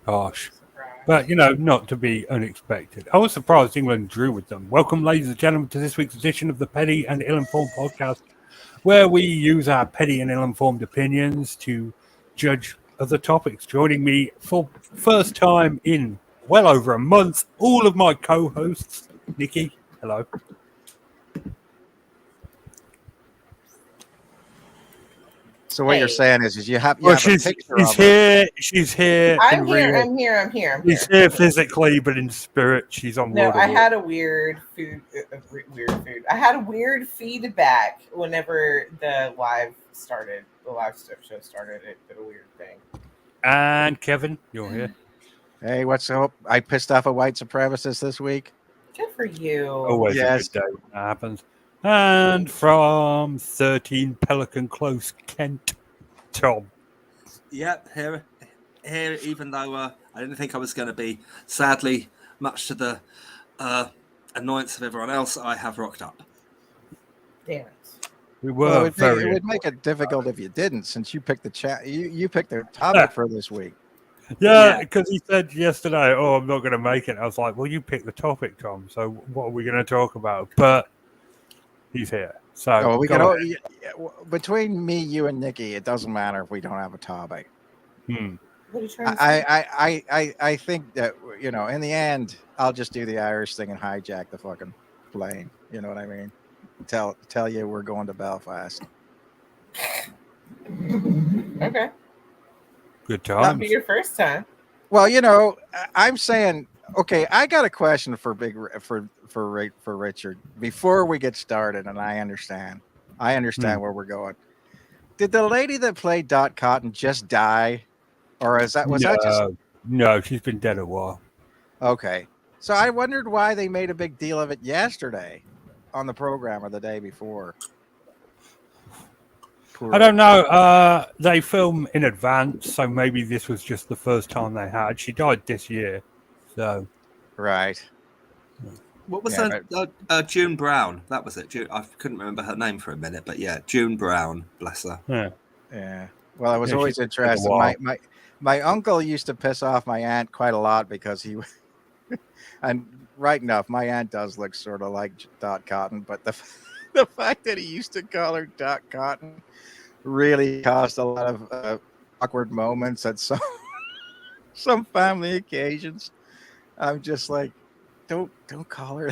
Harsh. But, not to be unexpected. I was surprised England drew with them. Welcome, ladies and gentlemen, to this week's edition of the Petty and Ill-Informed podcast, where we use our petty and ill-informed opinions to judge other topics. Joining me for first time in well over a month, all of my co-hosts. Nikki, hello. So what you're Hey, saying is you Well, have a she's picture she's of her. here. She's here in I'm here. real. I'm here. I'm here. I'm She's here. here physically, but in spirit, she's on No, World I of War. had a weird food. Weird food. I had a weird feedback whenever the live started. The live show started. It did a weird thing. And Kevin, you're here. Hey, what's up? I pissed off a white supremacist this week. Good for you. Always Yes. a good day when that happens. And from 13 Pelican Close, Kent, Tom. Yep, here. Even though I didn't think I was going to be, sadly, much to the annoyance of everyone else, I have rocked up. Damn it. We Well, were it very. would make it difficult if you didn't, since you picked the chat. You picked the topic for this week. Yeah, because he said yesterday, "Oh, I'm not going to make it." I was like, "Well, you picked the topic, Tom. So what are we going to talk about?" But he's here, so Oh, we go can. ahead. Between me, you, and Nikki, it doesn't matter if we don't have a topic. Hmm. What are you trying to say? I think that in the end, I'll just do the Irish thing and hijack the fucking plane. You know what I mean? Tell you we're going to Belfast. Okay. Good Not times. be your first time. Well, I'm saying, okay, I got a question for Richard before we get started, and I understand where we're going. Did the lady that played Dot Cotton just die, or was that just No, she's been dead a while. okay? So I wondered why they made a big deal of it yesterday on the program or the day before. I don't know. They film in advance, so maybe this was just the first time they had. She died this year, so Right. What was Yeah, her? June Brown. That was it. I couldn't remember her name for a minute, but yeah, June Brown. Bless her. Yeah. Well, I was Yeah, always she's been dead a interested. while. My uncle used to piss off my aunt quite a lot because he, and right enough, my aunt does look sort of like Dot Cotton, but the fact that he used to call her Dot Cotton really caused a lot of awkward moments at some family occasions. I'm just like, don't call her,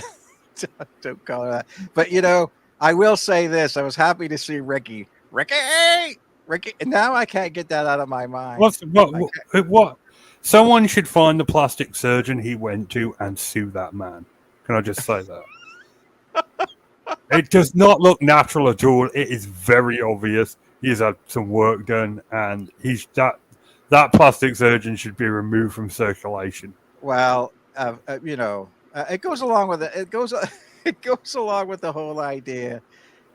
don't call her that. But I will say this: I was happy to see Ricky, and now I can't get that out of my mind. What? Someone should find the plastic surgeon he went to and sue that man. Can I just say that? It does not look natural at all. It is very obvious. He's had some work done, and that plastic surgeon should be removed from circulation. Well, it goes along with it. It goes it goes along with the whole idea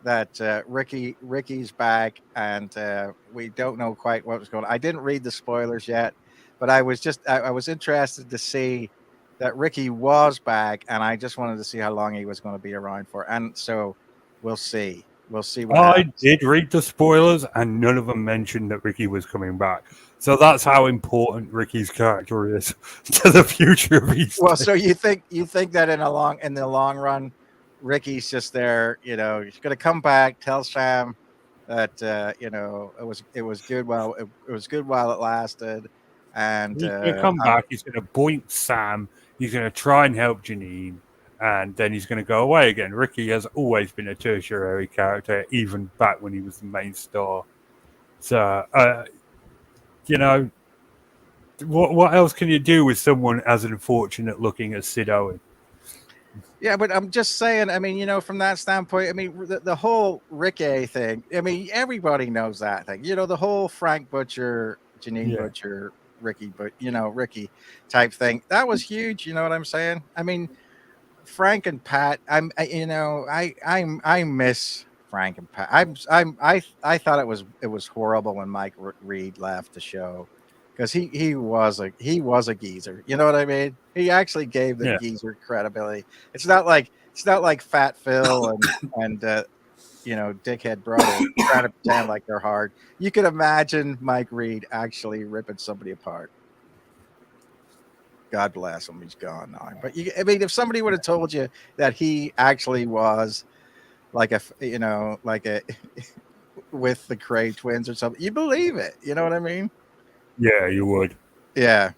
that Ricky's back, and we don't know quite what was going on. I didn't read the spoilers yet, but I was interested to see that Ricky was back, and I just wanted to see how long he was going to be around for. And so we'll see. We'll see what I happens. did read the spoilers, and none of them mentioned that Ricky was coming back. So that's how important Ricky's character is to the future of East. Well, so you think that in the long run, Ricky's just there, he's going to come back, tell Sam that it was good while it was good while it lasted, and He's going to come back. He's going to boink Sam. He's going to try and help Janine, and then he's going to go away again. Ricky has always been a tertiary character, even back when he was the main star. So, what else can you do with someone as unfortunate looking as Sid Owen? Yeah, but I'm just saying. I mean, from that standpoint, I mean, the whole Ricky thing. I mean, everybody knows that thing. The whole Frank Butcher, Janine Butcher, Ricky, but Ricky type thing. That was huge. You know what I'm saying? I mean, Frank and Pat. I miss Frank and Pat. I thought it was horrible when Mike Reed left the show. Because he was a geezer, you know what I mean? He actually gave the geezer credibility. It's not like Fat Phil and dickhead brother trying to pretend like they're hard. You could imagine Mike Reed actually ripping somebody apart. God bless him. He's gone now. But I mean, if somebody would have told you that he actually was like like a with the Cray twins or something, you believe it. You know what I mean? Yeah, you would. Yeah.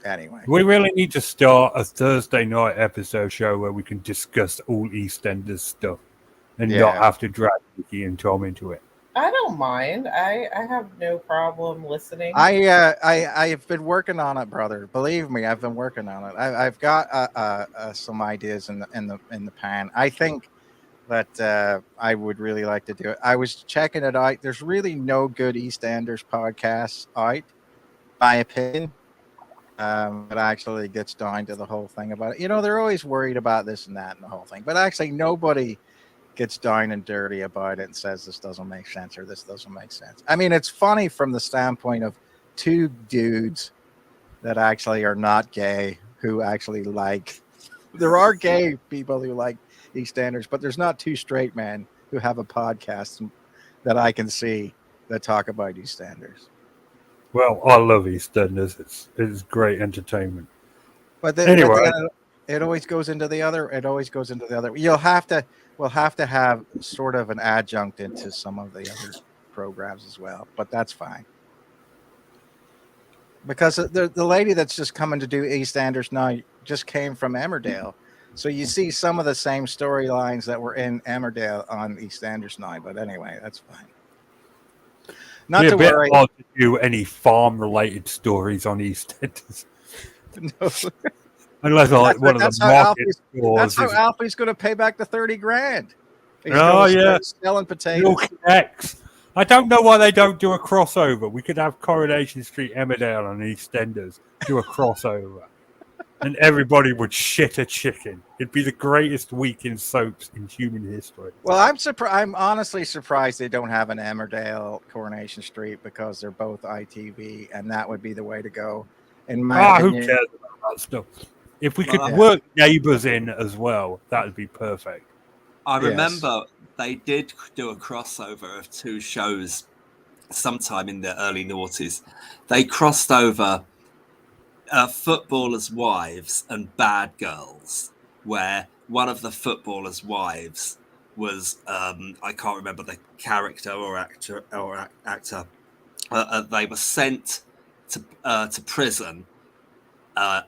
Anyway, We really need to start a Thursday night episode show where we can discuss all EastEnders stuff and not Yeah. have to drag Nikki and Tom into it. I don't mind. I have no problem listening. I've been working on it, brother. Believe me, I've been working on it. I've got some ideas in the pan. I think that I would really like to do it. I was checking it out. There's really no good EastEnders podcasts out, my opinion. That actually gets down to the whole thing about it. You know, they're always worried about this and that and the whole thing, but actually nobody gets down and dirty about it and says this doesn't make sense or this doesn't make sense. I mean, it's funny from the standpoint of two dudes that actually are not gay who actually like. There are gay people who like EastEnders, but there's not two straight men who have a podcast that I can see that talk about EastEnders. Well, I love EastEnders. It's great entertainment. But Anyway. it always goes into the other. It always goes into the other. We'll have to have sort of an adjunct into some of the other programs as well. But that's fine. Because the lady that's just coming to do EastEnders now just came from Emmerdale. So you see some of the same storylines that were in Emmerdale on EastEnders now. But anyway, that's fine. Not to worry. Hard to do any farm-related stories on EastEnders. No. Unless like one of the market stores. That's how Alfie's going to pay back the $30,000. He's selling potatoes. Milk X. I don't know why they don't do a crossover. We could have Coronation Street, Emmerdale, and EastEnders do a crossover, and everybody would shit a chicken. It'd be the greatest week in soaps in human history. Well, I'm honestly surprised they don't have an Emmerdale Coronation Street because they're both ITV, and that would be the way to go. In my opinion. Who cares about that stuff? If we could work neighbours in as well, that would be perfect. I remember they did do a crossover of two shows sometime in the early noughties. They crossed over Footballers' Wives and Bad Girls, where one of the footballers' wives was, I can't remember the character or actor. They were sent to prison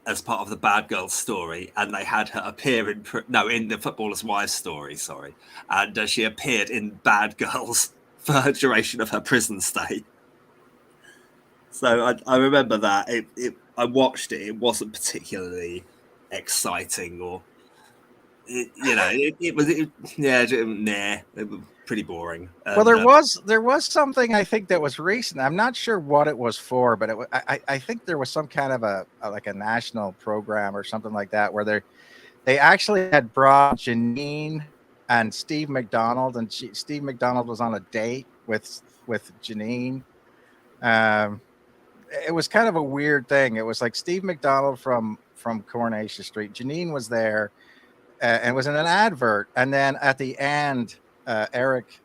as part of the Bad Girls story, and they had her appear in the Footballer's Wives story, and she appeared in Bad Girls for the duration of her prison stay. So I remember that. I watched it. It wasn't particularly exciting, or it was pretty boring. Well, there was something I think that was recent. I'm not sure what it was for, but I think there was some kind of a national program or something like that where they actually had brought Janine and Steve McDonald, and Steve McDonald was on a date with Janine. It was kind of a weird thing. It was like Steve McDonald from Coronation Street. Janine was there, and was in an advert, and then at the end. Eric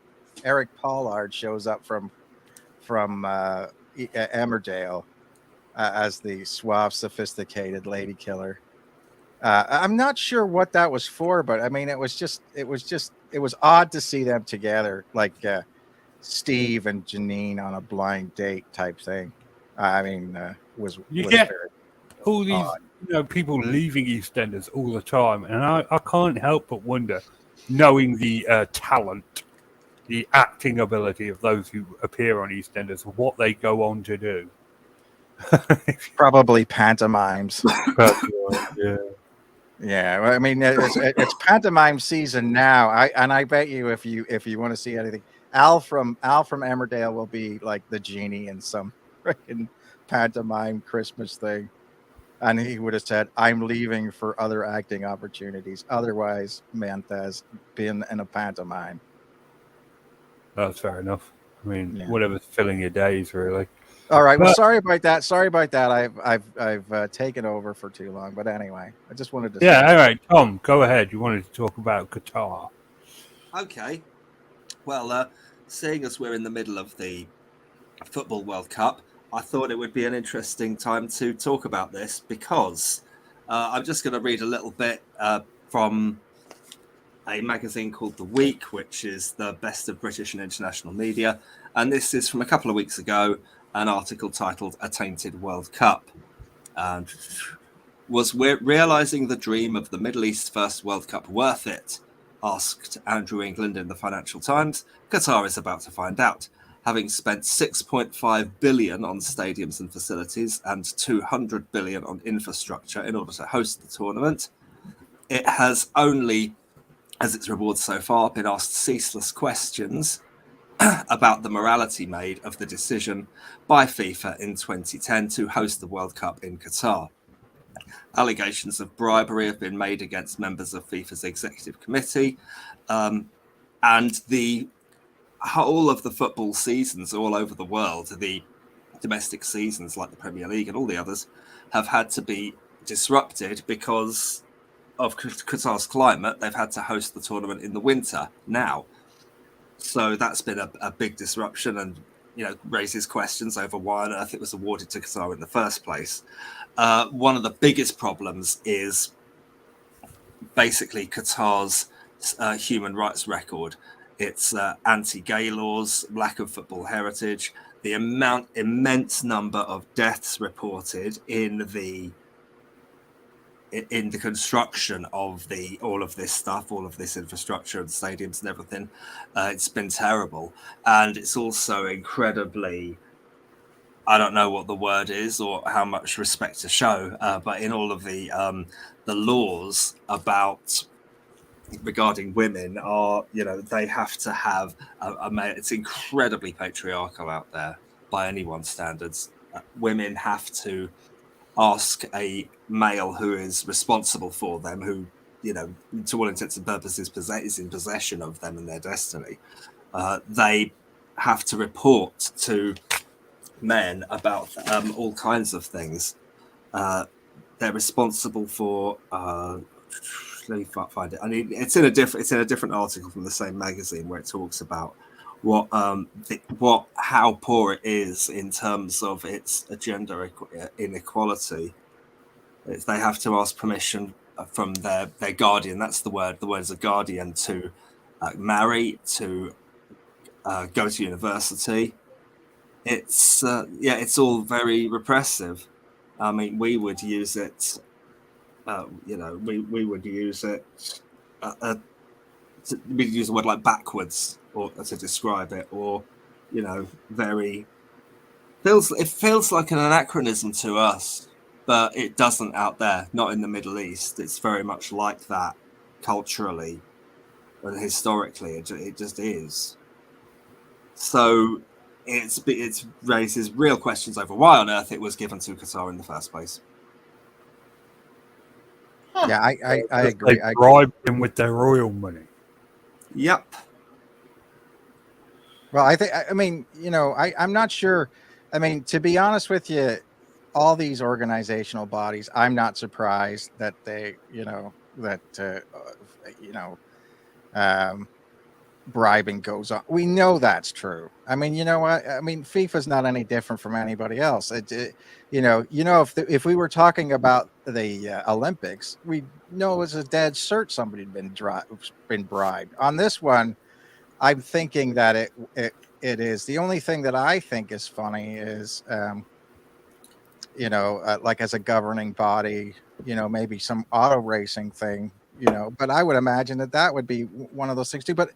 Pollard shows up from Emmerdale as the suave, sophisticated lady killer. I'm not sure what that was for, but I mean, it was odd to see them together, like Steve and Janine on a blind date type thing. Was get all these people leaving EastEnders all the time, and I can't help but wonder. Knowing the talent, the acting ability of those who appear on EastEnders, what they go on to do. Probably pantomimes. Yeah. Well, I mean, it's pantomime season now. I bet you if you want to see anything, Al from Emmerdale will be like the genie in some freaking pantomime Christmas thing. And he would have said, "I'm leaving for other acting opportunities." Otherwise, meant as being in a pantomime. That's fair enough. I mean, whatever's filling your days, really. All right. Well, sorry about that. I've taken over for too long. But anyway, I just wanted to. Yeah. All right, Tom, go ahead. You wanted to talk about Qatar. Okay. Well, seeing as we're in the middle of the Football World Cup, I thought it would be an interesting time to talk about this because I'm just going to read a little bit from a magazine called The Week, which is the best of British and international media. And this is from a couple of weeks ago, an article titled A Tainted World Cup. And was realising the dream of the Middle East first World Cup worth it? Asked Andrew England in the Financial Times. Qatar is about to find out. Having spent 6.5 billion on stadiums and facilities and 200 billion on infrastructure in order to host the tournament, it has only, as its rewards so far, been asked ceaseless questions about the morality made of the decision by FIFA in 2010 to host the World Cup in Qatar. Allegations of bribery have been made against members of FIFA's executive committee, and the whole of the football seasons all over the world, the domestic seasons like the Premier League and all the others, have had to be disrupted because of Qatar's climate. They've had to host the tournament in the winter now. So that's been a big disruption and, raises questions over why on earth it was awarded to Qatar in the first place. One of the biggest problems is basically Qatar's human rights record. It's anti-gay laws, lack of football heritage, the immense number of deaths reported in the construction of all of this stuff, all of this infrastructure and stadiums and everything. It's been terrible. And it's also incredibly, I don't know what the word is or how much respect to show, but in all of the laws regarding women are, they have to have a male. It's incredibly patriarchal out there by anyone's standards. Women have to ask a male who is responsible for them, who, to all intents and purposes is in possession of them and their destiny. They have to report to men about all kinds of things. They're responsible for let me find it. I mean, it's in a different article from the same magazine where it talks about how poor it is in terms of its gender inequality. They have to ask permission from their guardian. That's the word. The word is a guardian to marry, to go to university. It's all very repressive. I mean, we would use it. We would use it. We'd use a word like backwards, or to describe it, or it feels like an anachronism to us, but it doesn't out there. Not in the Middle East. It's very much like that culturally and historically. It just is. So it raises real questions over why on earth it was given to Qatar in the first place. Yeah, I agree. They bribed him with their oil money. Yep. Well, I'm not sure. I mean, to be honest with you, all these organizational bodies, I'm not surprised that they, bribing goes on. We know that's true. I mean, you know what? I mean, FIFA's not any different from anybody else. If we were talking about the Olympics, we know it was a dead cert somebody had been bribed. On this one, I'm thinking that it is. The only thing that I think is funny is, like as a governing body, maybe some auto racing thing, but I would imagine that would be one of those things too. But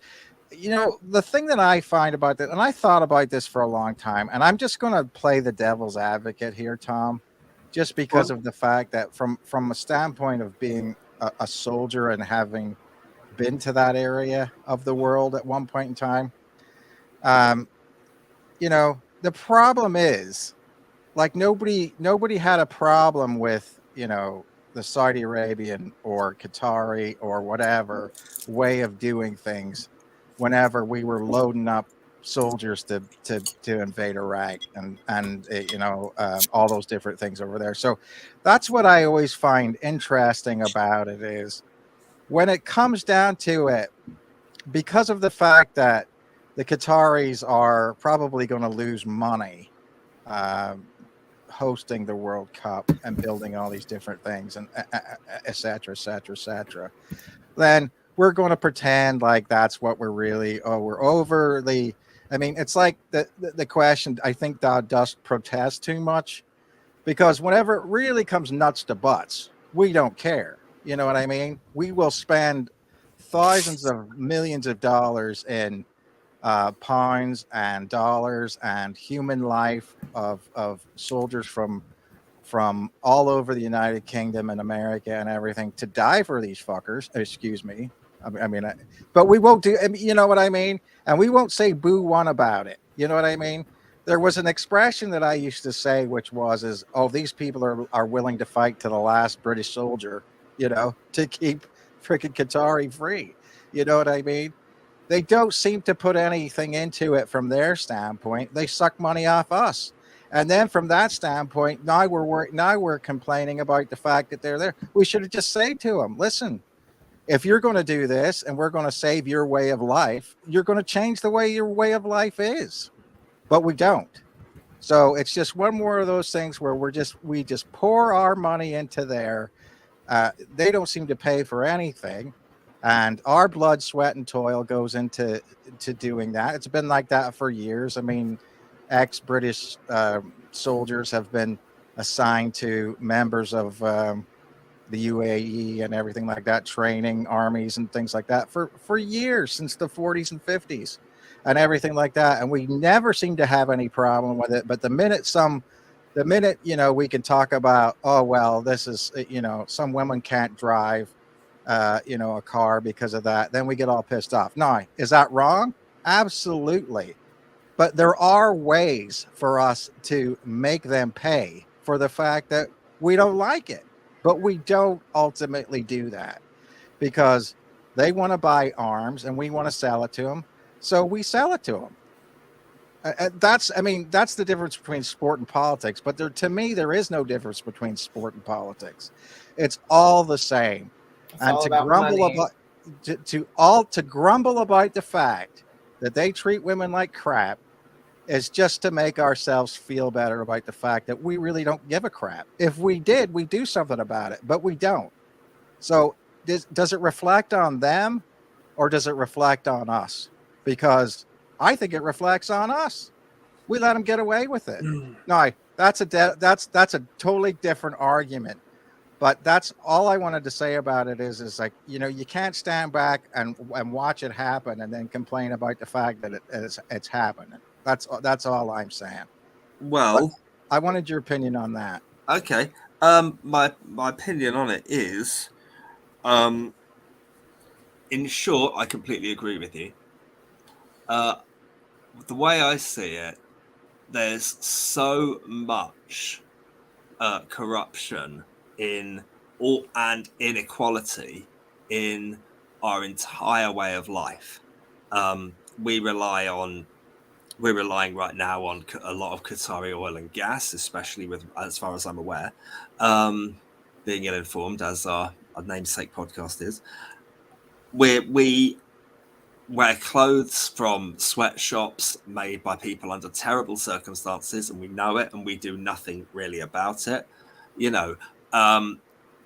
the thing that I find about that, and I thought about this for a long time, and I'm just going to play the devil's advocate here, Tom, just because of the fact that from a standpoint of being a soldier and having been to that area of the world at one point in time, the problem is, like, nobody had a problem with, the Saudi Arabian or Qatari or whatever way of doing things whenever we were loading up soldiers to invade Iraq and all those different things over there. So that's what I always find interesting about it, is when it comes down to it, because of the fact that the Qataris are probably going to lose money hosting the World Cup and building all these different things and et cetera, et cetera, et cetera, then we're going to pretend like that's what we're really, we're overly. I mean, it's like the question, I think thou dost protest too much, because whenever it really comes nuts to butts, we don't care. You know what I mean? We will spend thousands of millions of dollars in pounds and dollars and human life of soldiers from all over the United Kingdom and America and everything to die for these fuckers. Excuse me. But we won't do. I mean, you know what I mean? And we won't say boo one about it. You know what I mean? There was an expression that I used to say, which was, "Oh, these people are willing to fight to the last British soldier, you know, to keep freaking Qatari free." You know what I mean? They don't seem to put anything into it from their standpoint. They suck money off us. And then from that standpoint, now we're complaining about the fact that they're there. We should have just said to them, listen, if you're going to do this and we're going to save your way of life, you're going to change the way your way of life is. But we don't. So it's just one more of those things where we just pour our money into there. They don't seem to pay for anything. And our blood, sweat, and toil goes into doing that. It's been like that for years. I mean, ex-British soldiers have been assigned to members of the UAE and everything like that, training armies and things like that for years, since the 40s and 50s and everything like that. And we never seem to have any problem with it. But the minute, you know, we can talk about, oh, well, this is, you know, some women can't drive, you know, a car because of that, then we get all pissed off. No, is that wrong? Absolutely. But there are ways for us to make them pay for the fact that we don't like it. But we don't ultimately do that because they want to buy arms and we want to sell it to them. So we sell it to them. That's the difference between sport and politics. But to me, there is no difference between sport and politics. It's all the same. It's And all to about grumble money. about to grumble about the fact that they treat women like crap is just to make ourselves feel better about the fact that we really don't give a crap. If we did, we'd do something about it, but we don't. So does it reflect on them or does it reflect on us? Because I think it reflects on us. We let them get away with it. No, that's a totally different argument. But that's all I wanted to say about it is like, you know, you can't stand back and watch it happen and then complain about the fact that it's happening. That's all I'm saying. Well, but I wanted your opinion on that. Okay. My opinion on it is, in short, I completely agree with you. The way I see it, there's so much corruption and inequality in our entire way of life. We're relying right now on a lot of Qatari oil and gas, especially as far as I'm aware, being ill-informed as our namesake podcast is. We wear clothes from sweatshops made by people under terrible circumstances, and we know it, and we do nothing really about it. You know,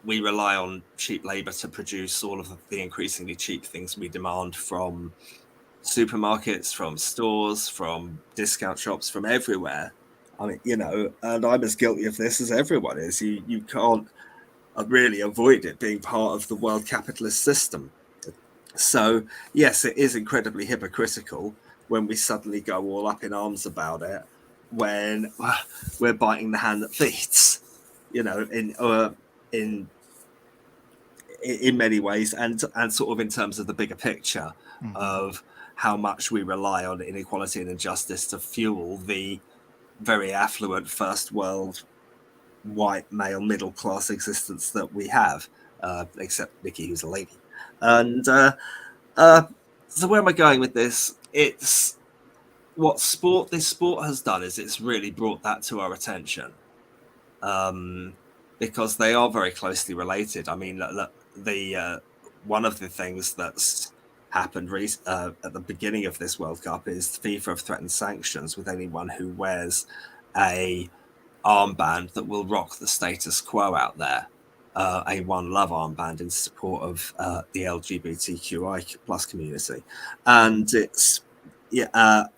we rely on cheap labor to produce all of the increasingly cheap things we demand from supermarkets, from stores, from discount shops, from everywhere. I mean, you know, and I'm as guilty of this as everyone is. You can't really avoid it being part of the world capitalist system. So, yes, it is incredibly hypocritical when we suddenly go all up in arms about it when we're biting the hand that feeds, you know, in many ways, and sort of in terms of the bigger picture of how much we rely on inequality and injustice to fuel the very affluent first world white male middle class existence that we have, except Nikki, who's a lady. And so where am I going with this? It's what this sport has done is it's really brought that to our attention, because they are very closely related. I mean, the one of the things that's happened at the beginning of this World Cup is FIFA have threatened sanctions with anyone who wears a armband that will rock the status quo out there. A One Love armband in support of the LGBTQI plus community, and it's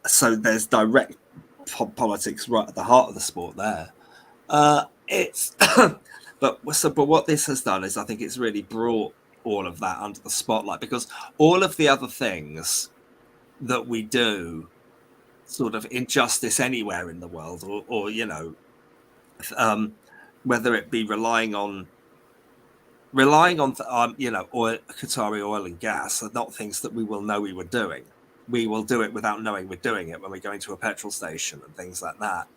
so there's direct politics right at the heart of the sport there. It's but what this has done is I think it's really brought all of that under the spotlight, because all of the other things that we do, sort of injustice anywhere in the world, or whether it be relying on oil, Qatari oil and gas, are not things that we will know we were doing. We will do it without knowing we're doing it when we're going to a petrol station and things like that.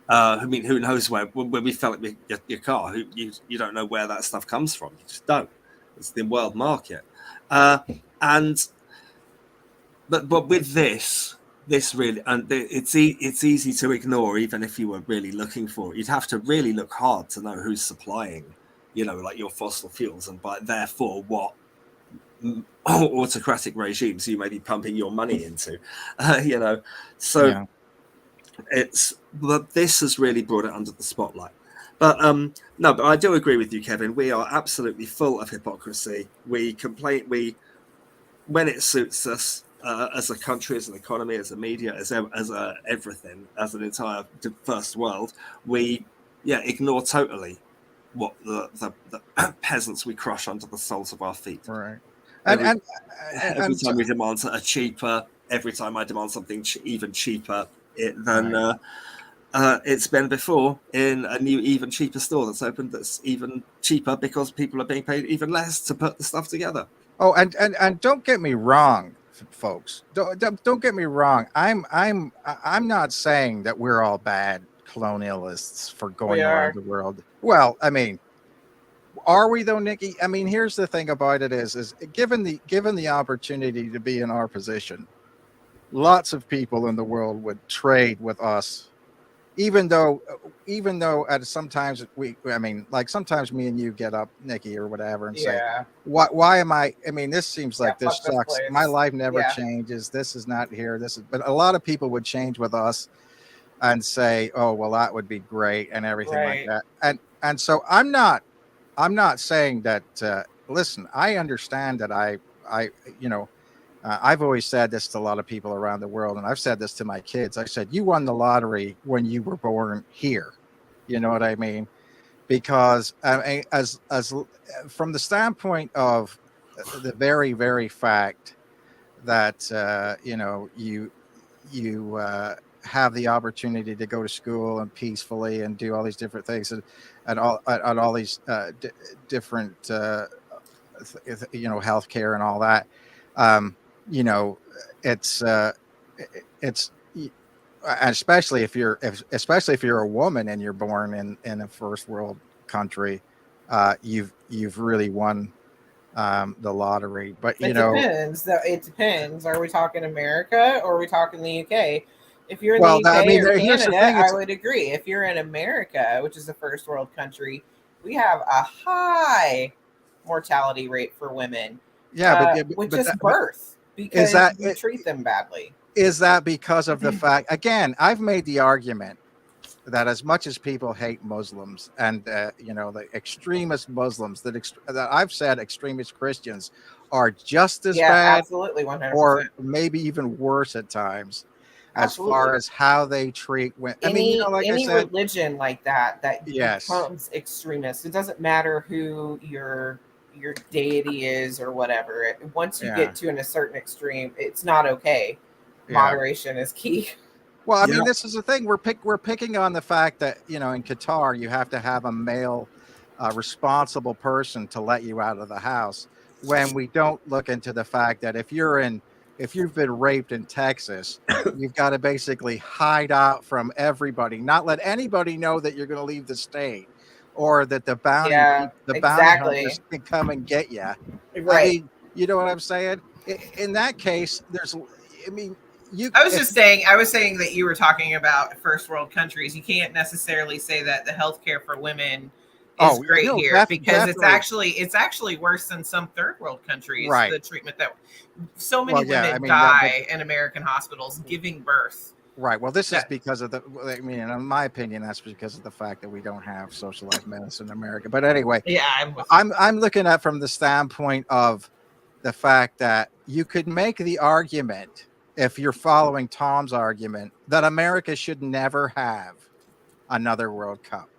I mean, who knows when we fill up your car? You don't know where that stuff comes from. You just don't. It's the world market, but with this really, and it's easy to ignore, even if you were really looking for it. You'd have to really look hard to know who's supplying, like your fossil fuels, and therefore what autocratic regimes you may be pumping your money into, So Yeah. but this has really brought it under the spotlight. But no, but I do agree with you, Kevin. We are absolutely full of hypocrisy. We complain. When it suits us, as a country, as an economy, as a media, as everything, as an entire first world, we ignore totally what the peasants we crush under the soles of our feet. Right. Every time we demand a cheaper, every time I demand something even cheaper than it's been before, in a new even cheaper store that's opened that's even cheaper because people are being paid even less to put the stuff together. Oh, and don't get me wrong, folks. Don't get me wrong. I'm not saying that we're all bad colonialists for going around the world. Well, I mean, are we though, Nikki? I mean, here's the thing about it is given the opportunity to be in our position, lots of people in the world would trade with us, even though at sometimes sometimes me and you get up, Nikki, or whatever, and say, why am I mean, this seems like this sucks. My life never changes. This is not here. But a lot of people would change with us and say, oh, well, that would be great and everything like that. And so I'm not saying that, listen, I understand that I've always said this to a lot of people around the world, and I've said this to my kids. I said, you won the lottery when you were born here. You know what I mean? Because as from the standpoint of the very, very fact that, you have the opportunity to go to school and peacefully and do all these different things and all these different, healthcare and all that. It's especially if you're a woman and you're born in a first world country, you've really won the lottery. But it depends. Are we talking America or are we talking the UK? If you're in the UK or Canada, I would agree. If you're in America, which is a first world country, we have a high mortality rate for women. With birth, because we treat them badly. Is that because of the fact? Again, I've made the argument that as much as people hate Muslims and the extremist Muslims, that I've said extremist Christians are just as bad, absolutely, 100%, or maybe even worse at times, as far as how they treat women. Any religion like that becomes extremist. It doesn't matter who your deity is or whatever. Once you get to a certain extreme, it's not okay. Moderation is key. Well, I mean, this is the thing. We're picking on the fact that, in Qatar, you have to have a male responsible person to let you out of the house, when we don't look into the fact that if you've been raped in Texas, you've got to basically hide out from everybody, not let anybody know that you're going to leave the state, or that the bounty hunters can come and get you. Right. I mean, you know what I'm saying? In that case, I was saying that you were talking about first world countries. You can't necessarily say that the healthcare for women is great here, because it's actually worse than some third world countries. Right. The treatment that so many women die in American hospitals giving birth. Right. Well, this is because of I mean, in my opinion, that's because of the fact that we don't have socialized medicine in America. But anyway, yeah, I'm looking at from the standpoint of the fact that you could make the argument, if you're following Tom's argument, that America should never have another World Cup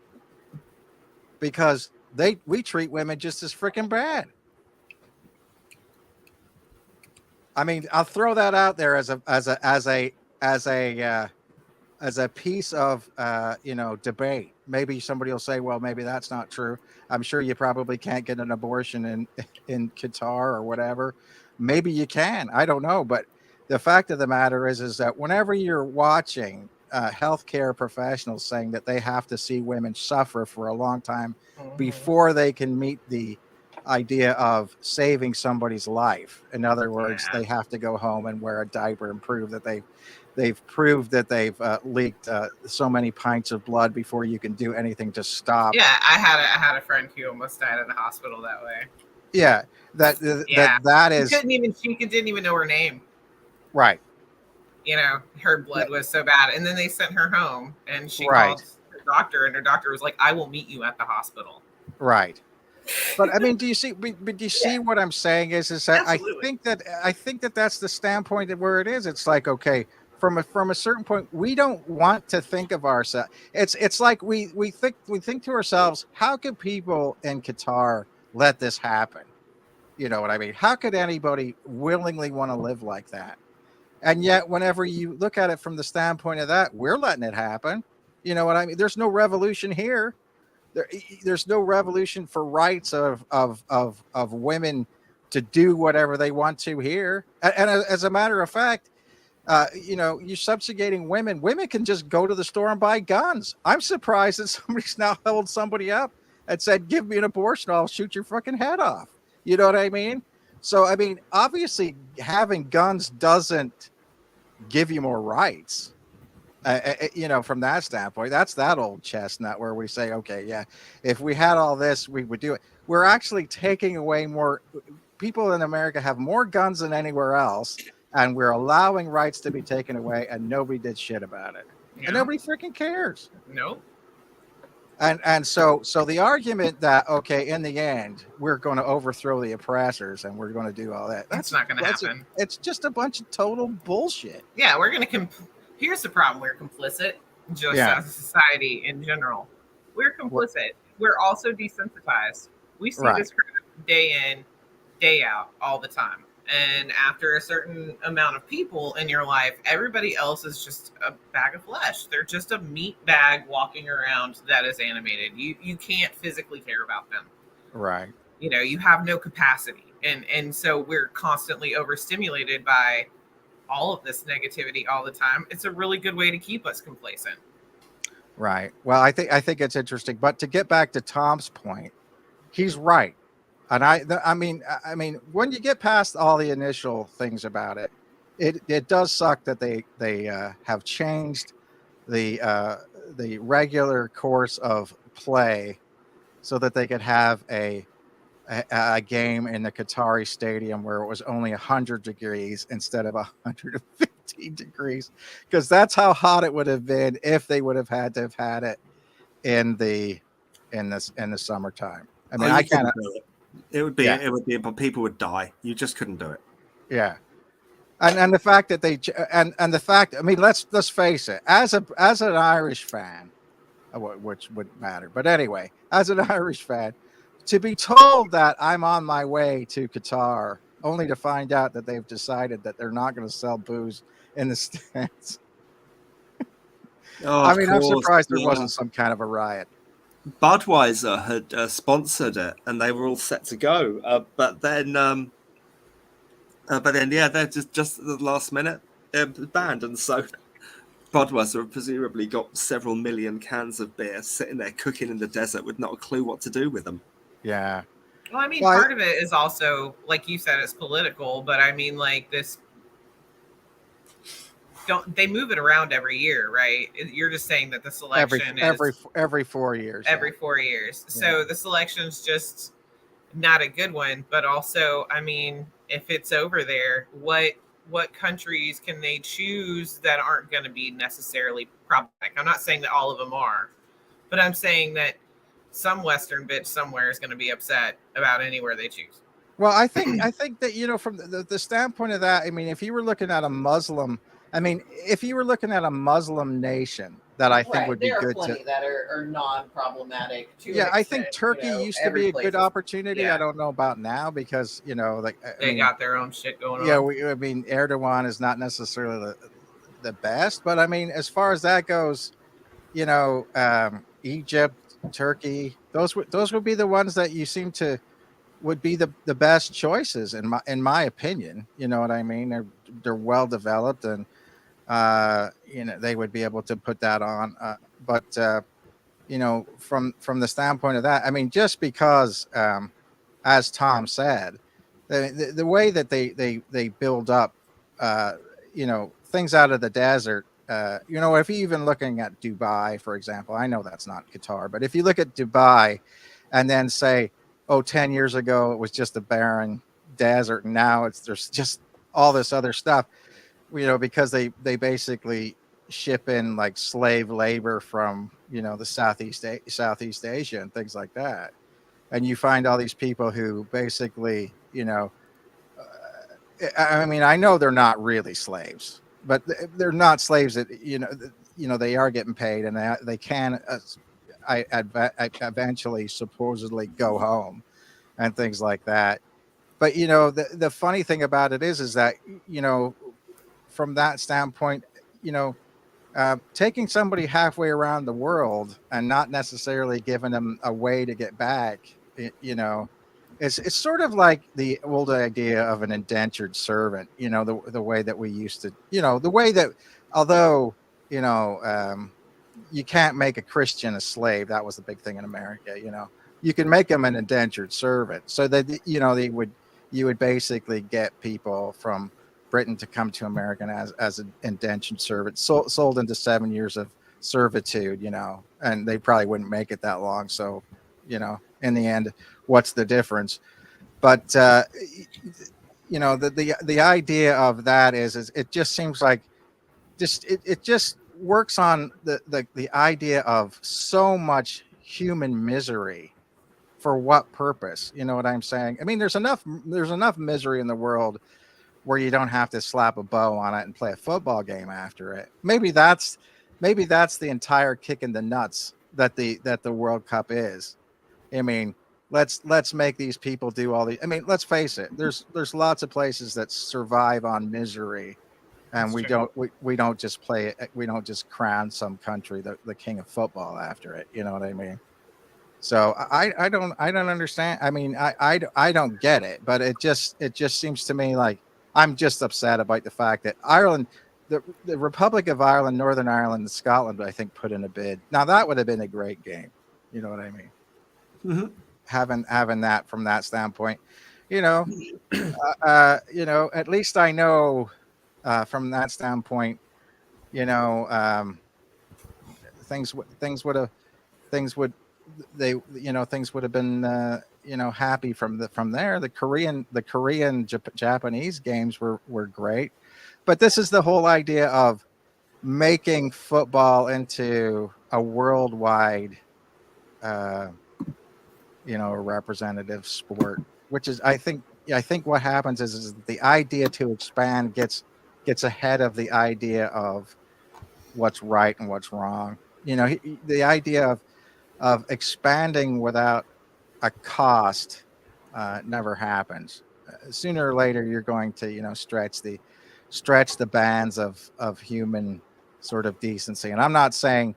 because we treat women just as freaking bad. I mean, I'll throw that out there as a piece of debate. Maybe somebody will say, well, maybe that's not true. I'm sure you probably can't get an abortion in Qatar or whatever. Maybe you can. I don't know. But the fact of the matter is that whenever you're watching healthcare professionals saying that they have to see women suffer for a long time before they can meet the idea of saving somebody's life. In other words, they have to go home and wear a diaper and prove that they've proved that they've leaked so many pints of blood before you can do anything to stop. Yeah, I had a friend who almost died in the hospital that way. Yeah, that is. She didn't even know her name. Right. You know, her blood was so bad, and then they sent her home, and she called her doctor, and her doctor was like, "I will meet you at the hospital." Right. But I mean, do you see what I'm saying is that absolutely. I think that that's the standpoint of where it is. It's like, okay, from a certain point, we don't want to think of ourselves. It's like we think to ourselves, how could people in Qatar let this happen? You know what I mean? How could anybody willingly want to live like that? And yet, whenever you look at it from the standpoint of that, we're letting it happen. You know what I mean? There's no revolution here. There's no revolution for rights of women to do whatever they want to here. And as a matter of fact, you're subjugating women. Women can just go to the store and buy guns. I'm surprised that somebody's now held somebody up and said, "Give me an abortion, I'll shoot your fucking head off." You know what I mean? So, I mean, obviously, having guns doesn't give you more rights. From that standpoint, that's that old chestnut where we say, okay, yeah, if we had all this, we would do it. We're actually taking away more. People in America have more guns than anywhere else, and we're allowing rights to be taken away, and nobody did shit about it. Yeah. And nobody freaking cares. Nope. And so the argument that, okay, in the end, we're going to overthrow the oppressors and we're going to do all that. That's not going to happen. It's just a bunch of total bullshit. Yeah, we're going to here's the problem. We're complicit just as a society in general. We're complicit. We're also desensitized. We see this crap day in, day out, all the time. And after a certain amount of people in your life, everybody else is just a bag of flesh. They're just a meat bag walking around that is animated. You can't physically care about them. Right. You know, you have no capacity. And so we're constantly overstimulated by all of this negativity all the time. It's a really good way to keep us complacent. Right. Well, I think it's interesting. But to get back to Tom's point, he's right. And I mean, when you get past all the initial things about it, it does suck that they have changed the regular course of play so that they could have a game in the Qatari stadium where it was only 100 degrees instead of 115 degrees, because that's how hot it would have been if they would have had to have had it in the summertime. I mean, I can't. It would be, but people would die. You just couldn't do it. Yeah, and the fact that the fact. I mean, let's face it. As an Irish fan, which wouldn't matter, but anyway, as an Irish fan, to be told that I'm on my way to Qatar, only to find out that they've decided that they're not going to sell booze in the stands. I mean, I'm surprised there wasn't some kind of a riot. Budweiser had sponsored it, and they were all set to go. But then, they're just at the last minute banned, and so Budweiser presumably got several million cans of beer sitting there cooking in the desert with not a clue what to do with them. Yeah. Well, I mean, part of it is also, like you said, it's political, but I mean, like this. They move it around every year, right? You're just saying that the selection every 4 years. Every 4 years. Yeah. So the selection's just not a good one. But also, I mean, if it's over there, what what countries can they choose that aren't going to be necessarily problematic. I'm not saying that all of them are, but I'm saying that some Western bitch somewhere is going to be upset about anywhere they choose. Well, I think that, from the standpoint of that, I mean, if you were looking at a Muslim, if you were looking at a Muslim nation that I think would be good to, there are plenty that are non-problematic. Yeah, I think Turkey used to be a good opportunity. Yeah. I don't know about now because they got their own shit going on. Yeah, Erdogan is not necessarily the best, but I mean, as far as that goes, Egypt, Turkey, those would be the ones that you seem to would be the best choices in my opinion. You know what I mean? They're well developed, and they would be able to put that on. But from the standpoint of that, I mean, just because, as Tom said, the way that they build up, things out of the desert. If you're even looking at Dubai, for example, I know that's not Qatar, but if you look at Dubai and then say, 10 years ago, it was just a barren desert, and now there's just all this other stuff, because they basically ship in like slave labor from, the Southeast Asia and things like that. And you find all these people who basically, I know they're not really slaves, but they're not slaves that, they are getting paid, and they can eventually supposedly go home and things like that. But, the funny thing about it is that, from that standpoint, taking somebody halfway around the world and not necessarily giving them a way to get back, it's sort of like the old idea of an indentured servant, the way that we used to, the way that, although, you can't make a Christian a slave. That was the big thing in America. You can make them an indentured servant, so that, you would basically get people from Britain to come to America as an indentured servant, sold into 7 years of servitude, and they probably wouldn't make it that long. So, in the end, what's the difference? But, the idea of that is it just seems like it just works on the idea of so much human misery. For what purpose? You know what I'm saying? I mean, there's enough misery in the world where you don't have to slap a bow on it and play a football game after it. Maybe that's the entire kick in the nuts that the World Cup is. I mean, let's make these people do all the. I mean, let's face it. There's lots of places that survive on misery, and we don't just play it. We don't just crown some country the king of football after it. You know what I mean? So I don't understand. I mean, I don't get it, but it just seems to me like I'm just upset about the fact that Ireland, the Republic of Ireland, Northern Ireland, and Scotland, I think, put in a bid. Now that would have been a great game. You know what I mean? Mm-hmm. Having that from that standpoint, at least I know from that standpoint, things would have been happy from there. The Korean Japanese games were great, but this is the whole idea of making football into a worldwide representative sport, which is I think what happens is the idea to expand gets ahead of the idea of what's right and what's wrong. The idea of expanding without a cost never happens. Sooner or later, you're going to stretch the bands of human sort of decency. And I'm saying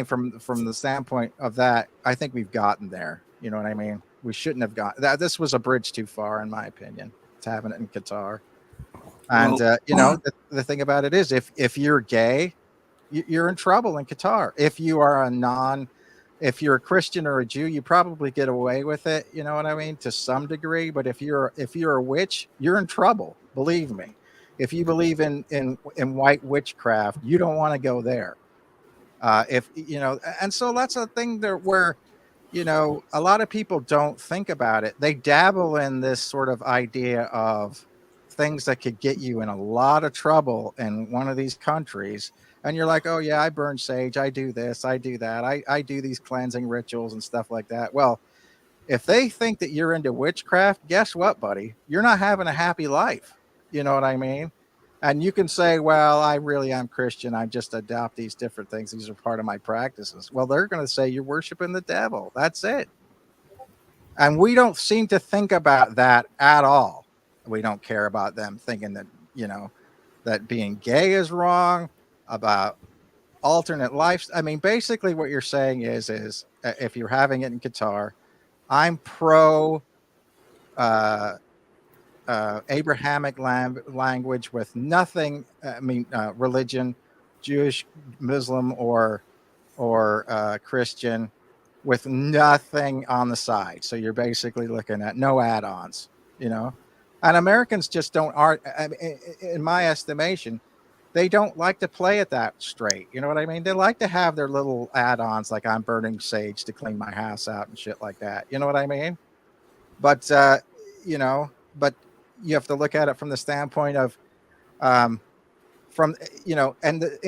from the standpoint of that, I think we've gotten there. You know what I mean? We shouldn't have gotten that. This was a bridge too far, in my opinion, to having it in Qatar. And the thing about it is, if you're gay, you're in trouble in Qatar. If you are if you're a Christian or a Jew, you probably get away with it. You know what I mean? To some degree. But if you're a witch, you're in trouble. Believe me. If you believe in white witchcraft, you don't want to go there. And so that's a thing there where, a lot of people don't think about it. They dabble in this sort of idea of things that could get you in a lot of trouble in one of these countries. And you're like, oh yeah, I burn sage, I do this, I do that, I do these cleansing rituals and stuff like that. Well, if they think that you're into witchcraft, guess what, buddy? You're not having a happy life. You know what I mean? And you can say, well, I really am Christian. I just adopt these different things. These are part of my practices. Well, they're going to say you're worshiping the devil. That's it. And we don't seem to think about that at all. We don't care about them thinking that, that being gay is wrong, about alternate lives. I mean, basically what you're saying is if you're having it in Qatar, I'm pro Abrahamic language with nothing. Religion, Jewish, Muslim, or Christian, with nothing on the side. So you're basically looking at no add-ons, And Americans just don't in my estimation, they don't like to play it that straight. You know what I mean? They like to have their little add-ons, like I'm burning sage to clean my house out and shit like that. You know what I mean? But but you have to look at it from the standpoint of in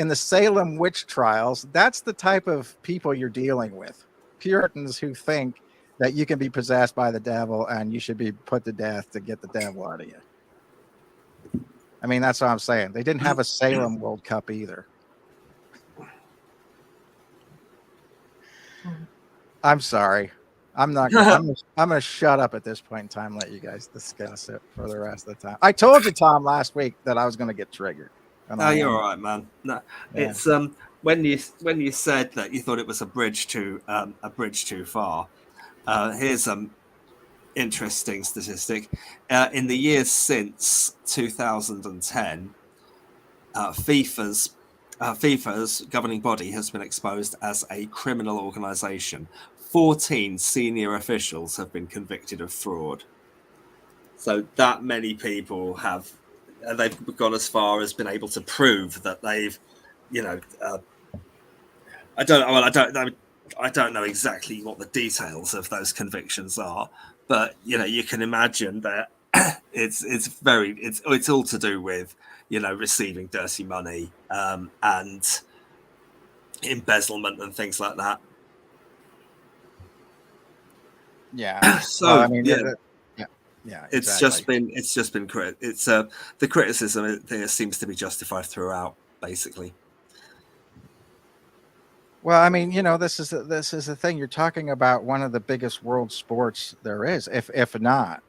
the Salem witch trials, that's the type of people you're dealing with. Puritans who think that you can be possessed by the devil and you should be put to death to get the devil out of you. I mean, that's what I'm saying. They didn't have a Salem World Cup either. I'm sorry. I'm not. I'm going to shut up at this point in time and let you guys discuss it for the rest of the time. I told you, Tom, last week that I was going to get triggered. Oh, you're all right, man. No, yeah. It's when you said that you thought it was a bridge too far. Here's interesting statistic. In the years since 2010, FIFA's governing body has been exposed as a criminal organization. 14 senior officials have been convicted of fraud. So that many people they've gone as far as been able to prove that they've, I don't know exactly what the details of those convictions are, but you can imagine that it's all to do with receiving dirty money and embezzlement and things like that. Yeah. So it's just been the criticism there seems to be justified throughout, basically. Well, I mean, this is the thing. You're talking about one of the biggest world sports there is, if not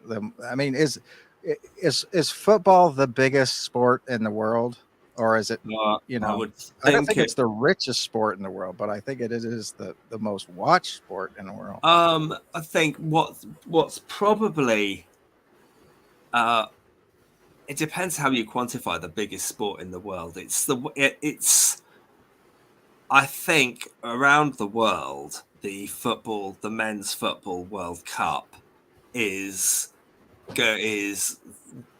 is football the biggest sport in the world, or is it? I don't think it's the richest sport in the world, but I think it is the most watched sport in the world. I think what's probably it depends how you quantify the biggest sport in the world. I think around the world, the men's football World Cup is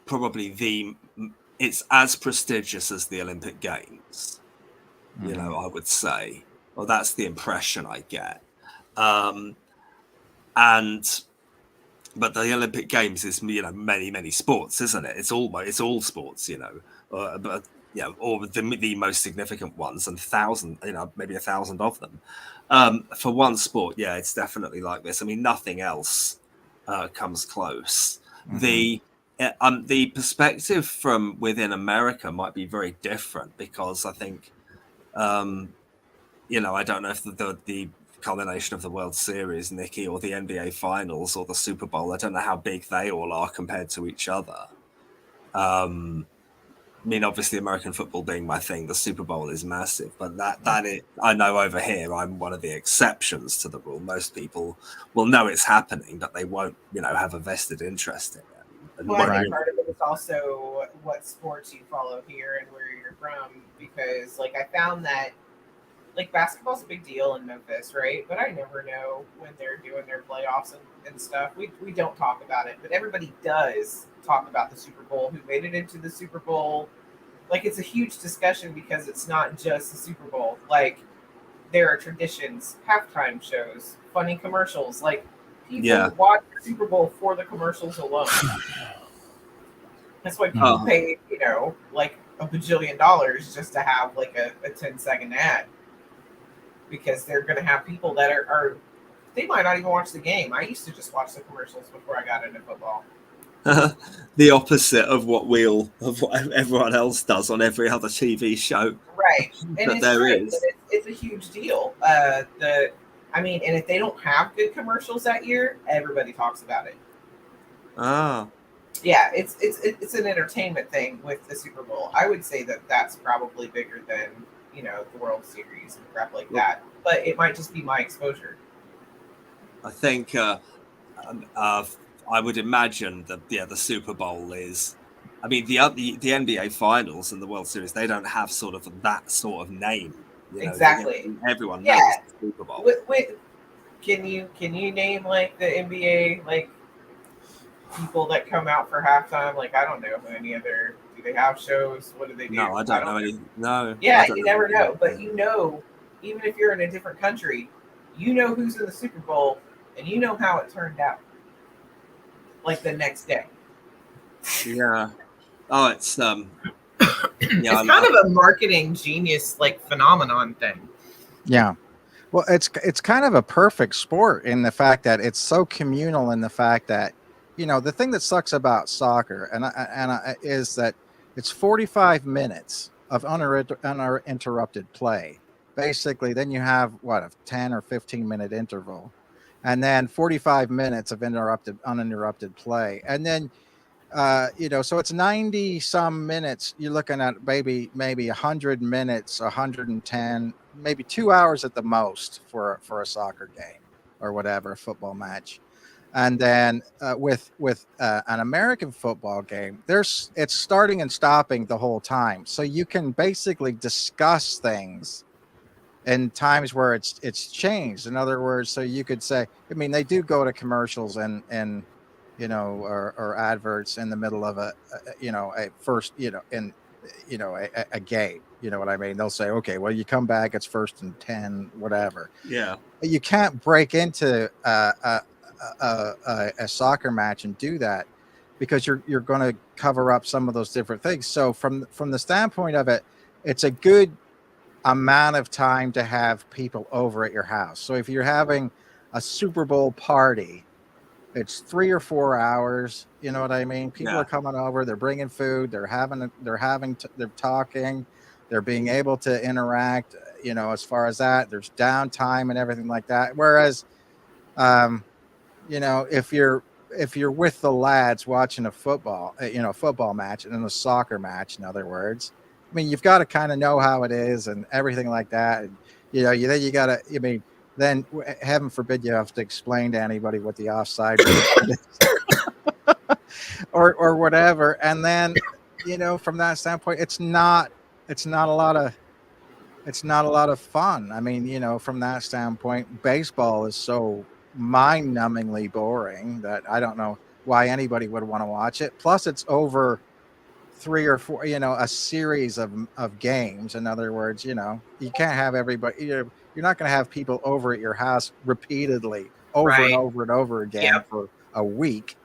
probably it's as prestigious as the Olympic Games. Mm-hmm. I would say. Well, that's the impression I get. But the Olympic Games is many sports, isn't it? It's all sports, but or the most significant ones, and maybe 1,000 of them for one sport. Yeah, it's definitely like this. I mean, nothing else comes close. Mm-hmm. The perspective from within America might be very different, because I think I don't know if the culmination of the World Series, Nikki, or the NBA Finals or the Super Bowl, I don't know how big they all are compared to each other. I mean, obviously, American football being my thing, the Super Bowl is massive, but I know over here I'm one of the exceptions to the rule. Most people will know it's happening, but they won't, have a vested interest in it. And well, I think part of it is also what sports you follow here and where you're from, because I found that basketball's a big deal in Memphis, right? But I never know when they're doing their playoffs and stuff. We don't talk about it, but everybody does talk about the Super Bowl, who made it into the Super Bowl. It's a huge discussion, because it's not just the Super Bowl. There are traditions, halftime shows, funny commercials. People watch the Super Bowl for the commercials alone. That's why people pay, like a bajillion dollars just to have like a 10-second ad, because they're going to have people that are they might not even watch the game. I used to just watch the commercials before I got into football. The opposite of what everyone else does on every other TV show. Right. And it's great. It's a huge deal. And if they don't have good commercials that year, everybody talks about it. Ah. Yeah, it's an entertainment thing with the Super Bowl. I would say that's probably bigger than, the World Series and crap like that. But it might just be my exposure. I think I would imagine that the Super Bowl is. I mean, the NBA Finals and the World Series, they don't have sort of that sort of name. Exactly. Everyone knows the Super Bowl. Can you name like the NBA like people that come out for halftime? Like, I don't know any other. Do they have shows? What do they do? No, I don't know any. No. Yeah, you never know. But even if you're in a different country, who's in the Super Bowl and you know how it turned out. Like the next day. Yeah. Oh, it's it's kind of a marketing genius like phenomenon thing. Yeah. Well, it's kind of a perfect sport in the fact that it's so communal, in the fact that, the thing that sucks about soccer is that it's 45 minutes of uninterrupted play. Basically, then you have a 10 or 15 minute interval, and then 45 minutes of uninterrupted play. And then, so it's 90 some minutes. You're looking at maybe 100 minutes, 110, maybe 2 hours at the most for a soccer game or whatever, a football match. And then with an American football game, it's starting and stopping the whole time. So you can basically discuss things in times where it's changed. In other words, so you could say, they do go to commercials and or adverts in the middle of a first, in a game. You know what I mean? They'll say, okay, well, you come back, it's 1st and 10, whatever. Yeah. You can't break into a soccer match and do that, because you're going to cover up some of those different things. So from the standpoint of it, it's a good amount of time to have people over at your house. So if you're having a Super Bowl party, it's 3 or 4 hours. You know what I mean? People are coming over, they're bringing food, they're talking, they're being able to interact, as far as that, there's downtime and everything like that. Whereas, if you're with the lads watching a football match, and a soccer match, in other words, you've got to kind of know how it is and everything like that. And, then you got to, then heaven forbid you have to explain to anybody what the offside is or whatever. And then, from that standpoint, it's not a lot of fun. From that standpoint, baseball is so mind-numbingly boring that I don't know why anybody would want to watch it. Plus, it's over 3 or 4, a series of games. In other words, you can't have everybody. You're not going to have people over at your house repeatedly over and over and over again for a week,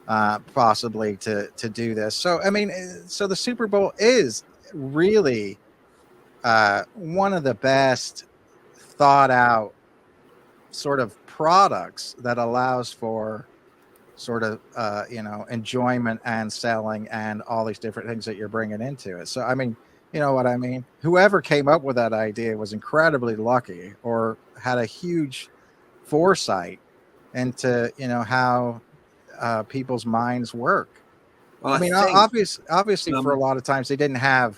possibly to do this. So, so the Super Bowl is really one of the best thought out sort of products that allows for sort of enjoyment and selling and all these different things that you're bringing into it. So you know what I mean? Whoever came up with that idea was incredibly lucky, or had a huge foresight into how people's minds work. Well, obviously for a lot of times they didn't have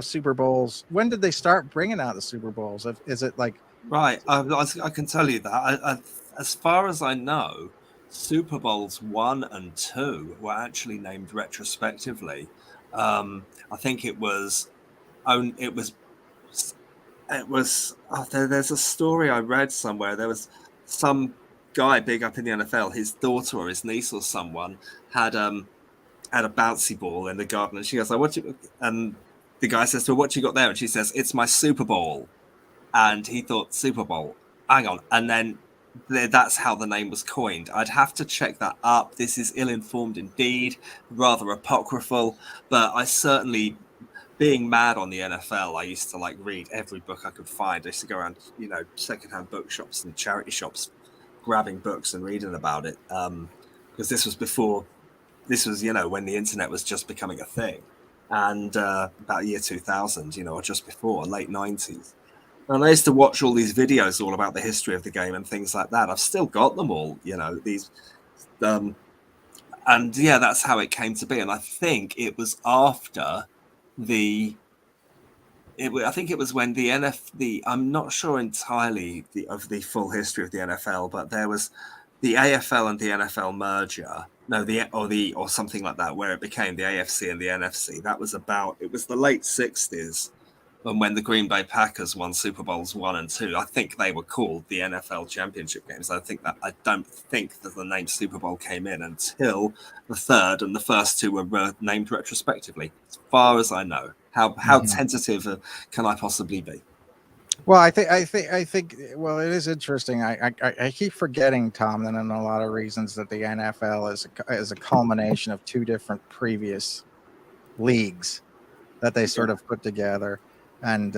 Super Bowls. When did they start bringing out the Super Bowls? Is it like right? I can tell you that. As far as I know, Super Bowls 1 and 2 were actually named retrospectively. I think it was. There's a story I read somewhere. There was some guy big up in the NFL. His daughter or his niece or someone had a bouncy ball in the garden, and she goes, like, and the guy says to her, "What you got there?" And she says, "It's my Super Bowl." And he thought, Super Bowl, hang on. And then that's how the name was coined. I'd have to check that up. This is ill-informed indeed, rather apocryphal, but I certainly, being mad on the NFL, I used to read every book I could find. I used to go around, secondhand bookshops and charity shops, grabbing books and reading about it. Because this was when the internet was just becoming a thing, and about year 2000, or just before, late 90s. And I used to watch all these videos all about the history of the game and things like that. I've still got them all, these, and yeah, that's how it came to be. And I think it was after I think it was when I'm not sure entirely of the full history of the NFL, but there was the AFL and the NFL merger. No, or something like that, where it became the AFC and the NFC. It was the late 60s. And when the Green Bay Packers won Super Bowls 1 and 2, I think they were called the NFL Championship games. I don't think that the name Super Bowl came in until the third, and the first two were named retrospectively, as far as I know. How tentative can I possibly be? Well, I think. Well, it is interesting. I keep forgetting, Tom, that in a lot of reasons that the NFL is a culmination of two different previous leagues that they sort of put together. And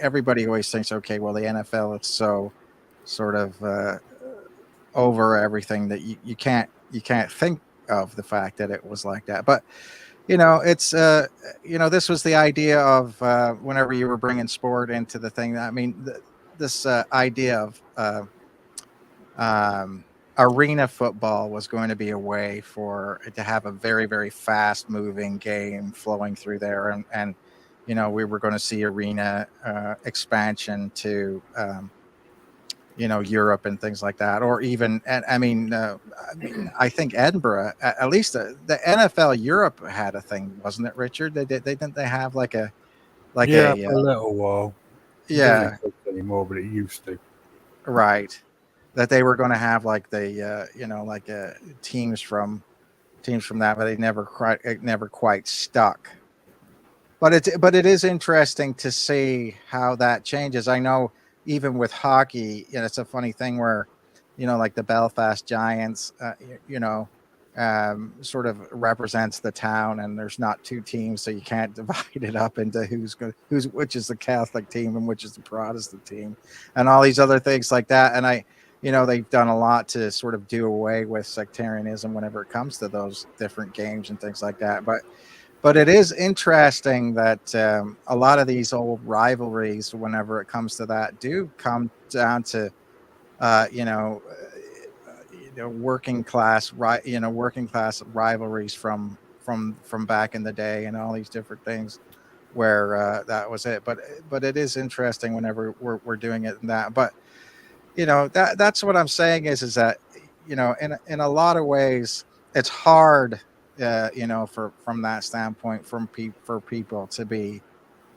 everybody always thinks, okay, well, the NFL is so sort of over everything that you can't think of the fact that it was like that. But it's this was the idea of whenever you were bringing sport into the thing. I mean, this idea of arena football was going to be a way for it to have a very, very fast moving game flowing through there. And we were going to see arena expansion to, Europe and things like that, or even, and I think Edinburgh, at least the NFL Europe had a thing, wasn't it, Richard? Didn't they have for a little while. Yeah. It doesn't exist anymore, but it used to. Right. That they were going to have teams from that, but it never quite stuck. But it is interesting to see how that changes. I know even with hockey, it's a funny thing where, like the Belfast Giants, sort of represents the town, and there's not two teams, so you can't divide it up into which is the Catholic team and which is the Protestant team, and all these other things like that. And they've done a lot to sort of do away with sectarianism whenever it comes to those different games and things like that. But it is interesting that a lot of these old rivalries, whenever it comes to that, do come down to, working class rivalries from back in the day, and all these different things where that was it. But it is interesting whenever we're doing it in that. But that's what I'm saying is that in a lot of ways it's hard. From that standpoint, for people to be,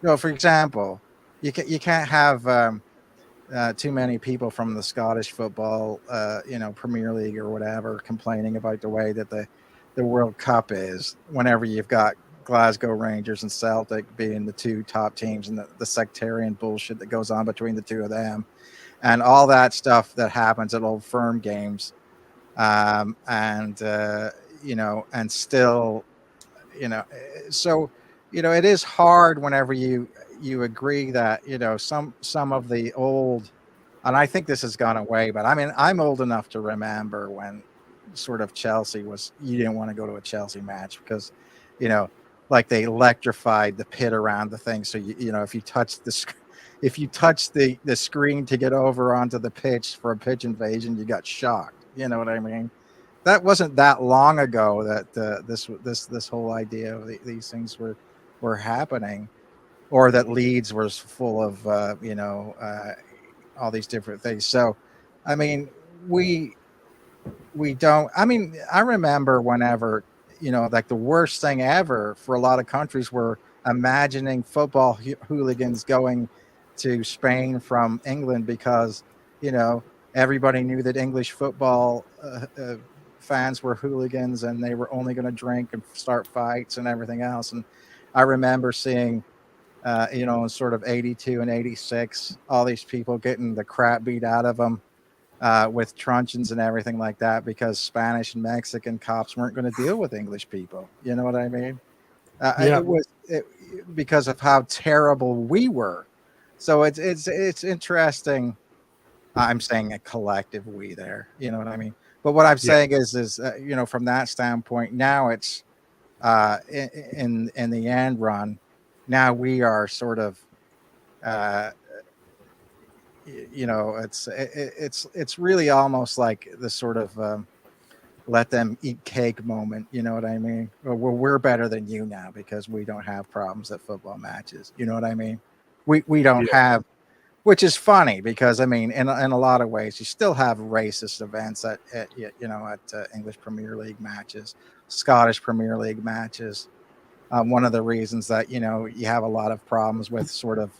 for example, you can't have too many people from the Scottish football, Premier League or whatever, complaining about the way that the World Cup is. Whenever you've got Glasgow Rangers and Celtic being the two top teams, and the sectarian bullshit that goes on between the two of them, and all that stuff that happens at Old Firm games, and still, so it is hard whenever you agree that some of the old, and I think this has gone away, but I mean, I'm old enough to remember when sort of Chelsea was, you didn't want to go to a Chelsea match because they electrified the pit around the thing, so if you touch the screen to get over onto the pitch for a pitch invasion, you got shocked. You know what I mean? That wasn't that long ago that this whole idea of these things were happening, or that Leeds was full of all these different things. So, I mean, we don't. I mean, I remember whenever the worst thing ever for a lot of countries were imagining football hooligans going to Spain from England because everybody knew that English football fans were hooligans, and they were only going to drink and start fights and everything else. And I remember seeing in sort of 82 and 86, all these people getting the crap beat out of them with truncheons and everything like that because Spanish and Mexican cops weren't going to deal with English people. You know what I mean? It was because of how terrible we were. So it's interesting. I'm saying a collective we there. You know what I mean? But what I'm saying is from that standpoint, now it's in the end run. Now we are sort of it's really almost like the sort of let them eat cake moment. You know what I mean? Well, we're better than you now because we don't have problems at football matches. You know what I mean? We don't have, which is funny because I mean, in a lot of ways, you still have racist events at English Premier League matches, Scottish Premier League matches. One of the reasons that you have a lot of problems with sort of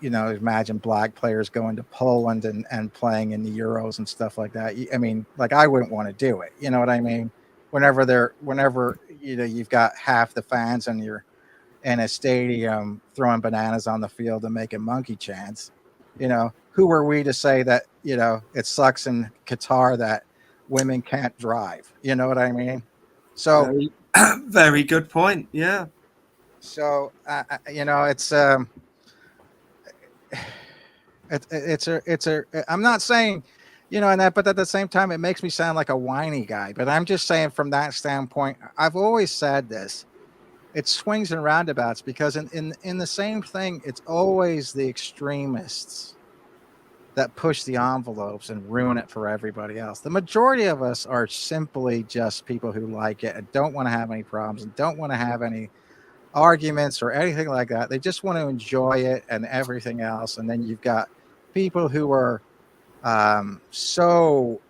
imagine black players going to Poland and playing in the Euros and stuff like that. I mean, like I wouldn't want to do it. You know what I mean? Whenever you've got half the fans and you're in a stadium throwing bananas on the field and making monkey chants, who are we to say that, it sucks in Qatar that women can't drive? You know what I mean? So very, very good point. Yeah. So, I'm not saying, but at the same time, it makes me sound like a whiny guy. But I'm just saying from that standpoint, I've always said this. It swings and roundabouts because in the same thing, it's always the extremists that push the envelopes and ruin it for everybody else. The majority of us are simply just people who like it and don't want to have any problems and don't want to have any arguments or anything like that. They just want to enjoy it and everything else. And then you've got people who are sort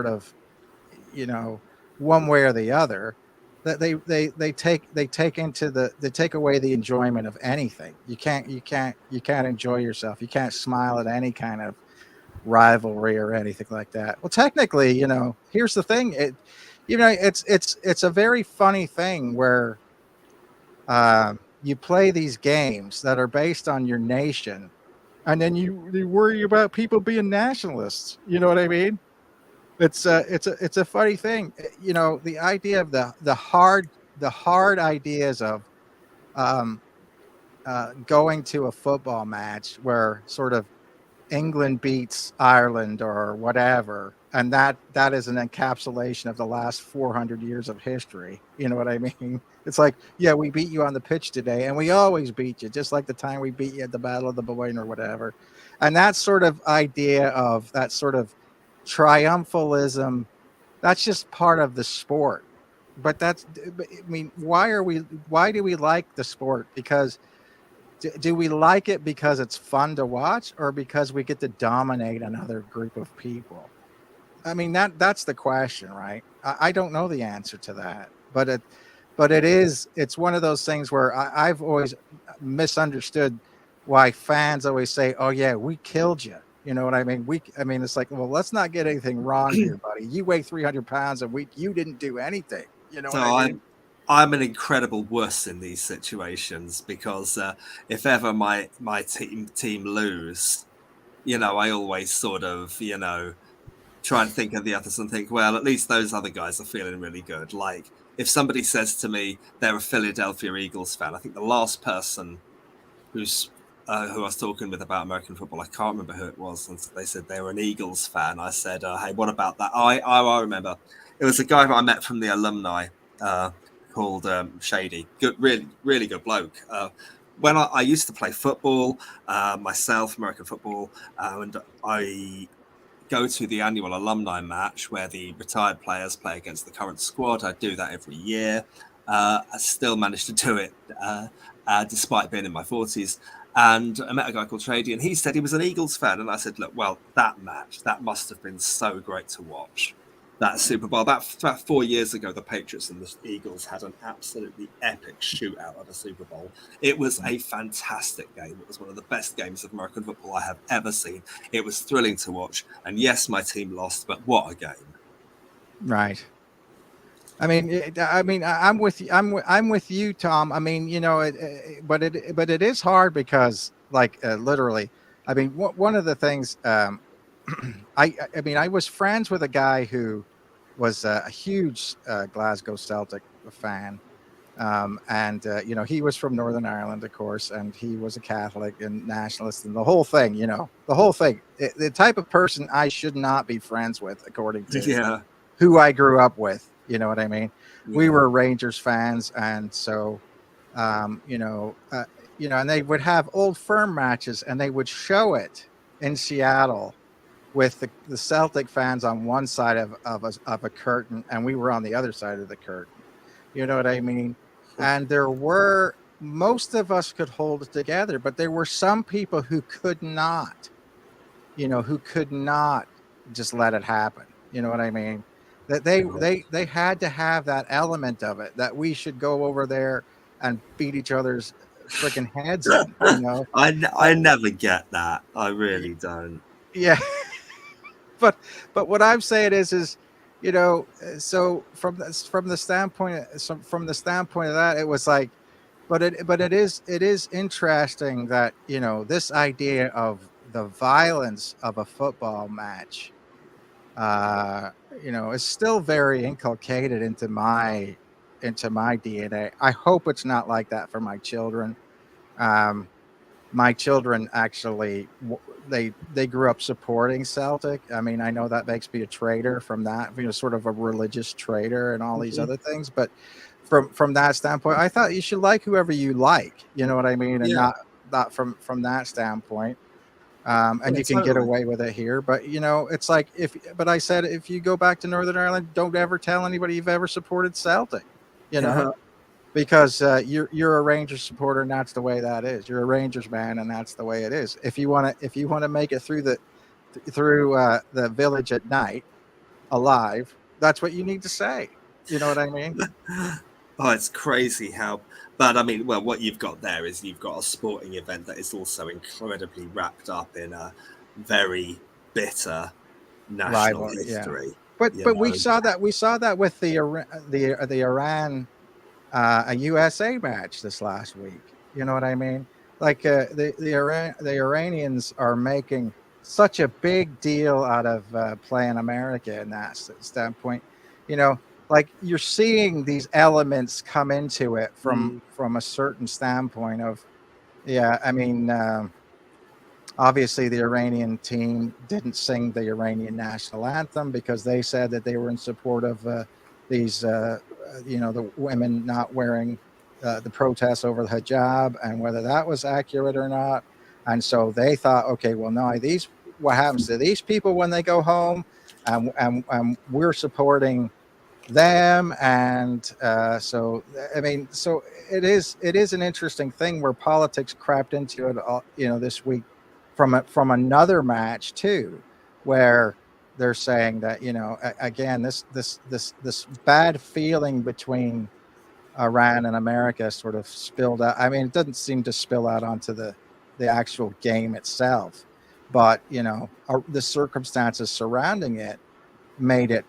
of, one way or the other, that they take away the enjoyment of anything. You can't enjoy yourself. You can't smile at any kind of rivalry or anything like that. Well, technically, here's the thing. It's a very funny thing where you play these games that are based on your nation, and then you worry about people being nationalists. You know what I mean? It's a funny thing. The idea of the hard ideas of going to a football match where sort of England beats Ireland or whatever, and that is an encapsulation of the last 400 years of history. You know what I mean? It's like, yeah, we beat you on the pitch today, and we always beat you, just like the time we beat you at the Battle of the Boyne or whatever. And that sort of idea of that sort of triumphalism, that's just part of the sport. But I mean, why do we like the sport? Because do we like it because it's fun to watch, or because we get to dominate another group of people? I mean, that's the question, right? I don't know the answer to that, but it's one of those things where I've always misunderstood why fans always say, "Oh yeah, we killed you." You know what I mean? It's like, well, let's not get anything wrong here, buddy. You weigh 300 pounds and you didn't do anything. You know what I mean? I'm an incredible wuss in these situations because if ever my team lose, I always sort of, try and think of the others and think, well, at least those other guys are feeling really good. Like if somebody says to me they're a Philadelphia Eagles fan, I think the last person who I was talking with about American football, I can't remember who it was, and they said they were an Eagles fan. I said, hey, what about that? I remember. It was a guy I met from the alumni called Shady. Good, really, really good bloke. When I used to play football myself, American football, and I go to the annual alumni match where the retired players play against the current squad. I do that every year. I still managed to do it despite being in my 40s. And I met a guy called Shady, and he said he was an Eagles fan. And I said, look, well, that match, that must have been so great to watch. That Super Bowl, about 4 years ago, the Patriots and the Eagles had an absolutely epic shootout at a Super Bowl. It was a fantastic game. It was one of the best games of American football I have ever seen. It was thrilling to watch. And yes, my team lost, but what a game. Right. I'm with you. I'm with you, Tom. I mean, but it is hard because, like, literally, I mean, one of the things, I was friends with a guy who was a huge Glasgow Celtic fan, and he was from Northern Ireland, of course, and he was a Catholic and nationalist, and the whole thing. The whole thing. The type of person I should not be friends with, according to who I grew up with. You know what I mean? Yeah. We were Rangers fans, and so, and they would have Old Firm matches, and they would show it in Seattle with the Celtic fans on one side of a curtain, and we were on the other side of the curtain. You know what I mean? And most of us could hold it together, but there were some people who could not, who could not just let it happen. You know what I mean? That they had to have that element of it, that we should go over there and beat each other's freaking heads in. I never get that. I really don't. Yeah. but what I'm saying is, so from the standpoint of that, it was like, but it is interesting that, this idea of the violence of a football match, is still very inculcated into my DNA. I hope it's not like that for my children. My children actually, they grew up supporting Celtic. I mean, I know that makes me a traitor from that, sort of a religious traitor and all these other things. But from that standpoint, I thought you should like whoever you like. You know what I mean? And not from that standpoint. And you can get away with it here, but it's like but I said, if you go back to Northern Ireland, don't ever tell anybody you've ever supported Celtic, because you're a Rangers supporter, and that's the way that is. You're a Rangers man, and that's the way it is. If you want to make it through the village at night alive, that's what you need to say. You know what I mean? Oh, it's crazy how. But I mean, well, what you've got there is you've got a sporting event that is also incredibly wrapped up in a very bitter national history. Yeah. But we saw that with the Iran a USA match this last week. You know what I mean? Like the Iranians are making such a big deal out of playing America in that standpoint. Like, you're seeing these elements come into it from a certain standpoint of, I mean, obviously the Iranian team didn't sing the Iranian national anthem because they said that they were in support of these, the women not wearing the protests over the hijab, and whether that was accurate or not. And so they thought, okay, well, no, what happens to these people when they go home, and we're supporting them. And so it is an interesting thing where politics crept into it this week from another match too, where they're saying that again, this bad feeling between Iran and America sort of spilled out. I mean, it doesn't seem to spill out onto the actual game itself, but the circumstances surrounding it made it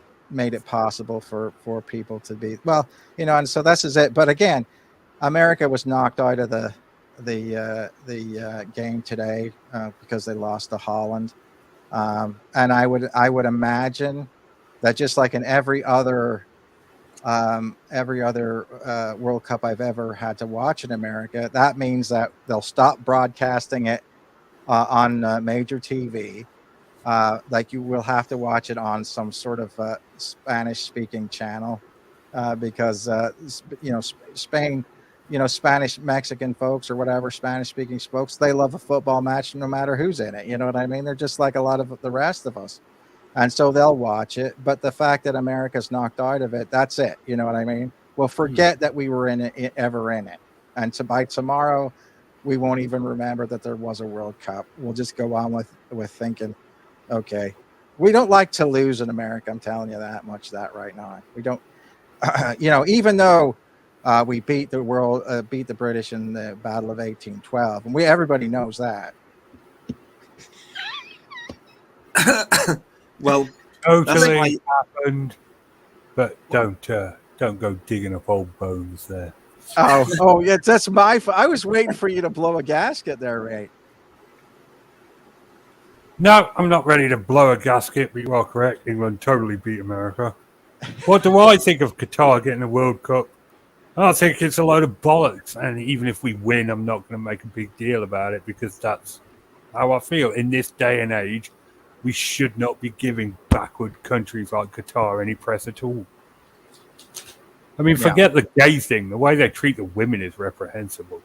possible for people to be, and so this is it. But again, America was knocked out of the game today because they lost to Holland, and I would imagine that, just like in every other World Cup I've ever had to watch in America, that means that they'll stop broadcasting it on major TV. Like, you will have to watch it on some sort of Spanish speaking channel because Spain, Spanish Mexican folks or whatever, Spanish speaking folks, they love a football match no matter who's in it. You know what I mean? They're just like a lot of the rest of us, and so they'll watch it. But the fact that America's knocked out of it, that's it. You know what I mean? Well, forget that we were ever in it, and by tomorrow we won't even remember that there was a World Cup. We'll just go on with thinking, okay, we don't like to lose in America. I'm telling you that much, that right now. We don't, even though we beat the British in the Battle of 1812, and everybody knows that. Well, totally happened, but don't Don't go digging up old bones there. Oh, yeah, that's my fault. I was waiting for you to blow a gasket there, Ray. No, I'm not ready to blow a gasket, but you are correct. England totally beat America. What do I think of Qatar getting a World Cup? I think it's a load of bollocks. And even if we win, I'm not going to make a big deal about it because that's how I feel. In this day and age, we should not be giving backward countries like Qatar any press at all. I mean, forget the gay thing. The way they treat the women is reprehensible.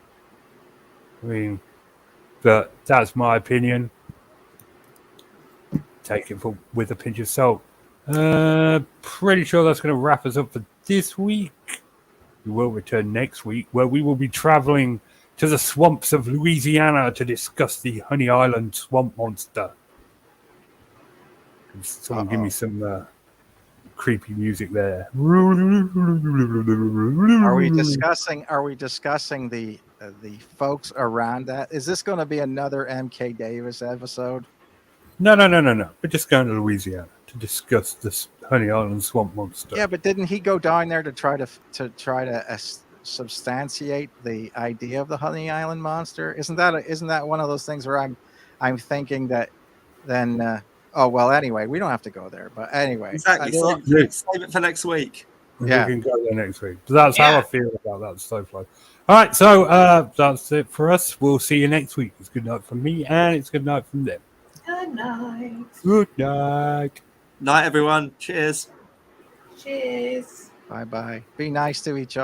I mean, but that's my opinion. Take it with a pinch of salt. Pretty sure that's going to wrap us up for this week. We will return next week, where we will be traveling to the swamps of Louisiana to discuss the Honey Island swamp monster. Someone give me some creepy music there. Are we discussing the folks around that? Is this going to be another MK Davis episode? No. We're just going to Louisiana to discuss this Honey Island swamp monster. Yeah, but didn't he go down there to try to substantiate the idea of the Honey Island monster? Isn't that one of those things where I'm thinking that then oh well, anyway, we don't have to go there, but anyway, exactly. Save it for next week. Yeah, we can go there next week. So that's how I feel about that so far. All right, so that's it for us. We'll see you next week. It's good night from me, and it's good night from them. Good night. Good night. Night, everyone. Cheers. Cheers. Bye-bye. Be nice to each other.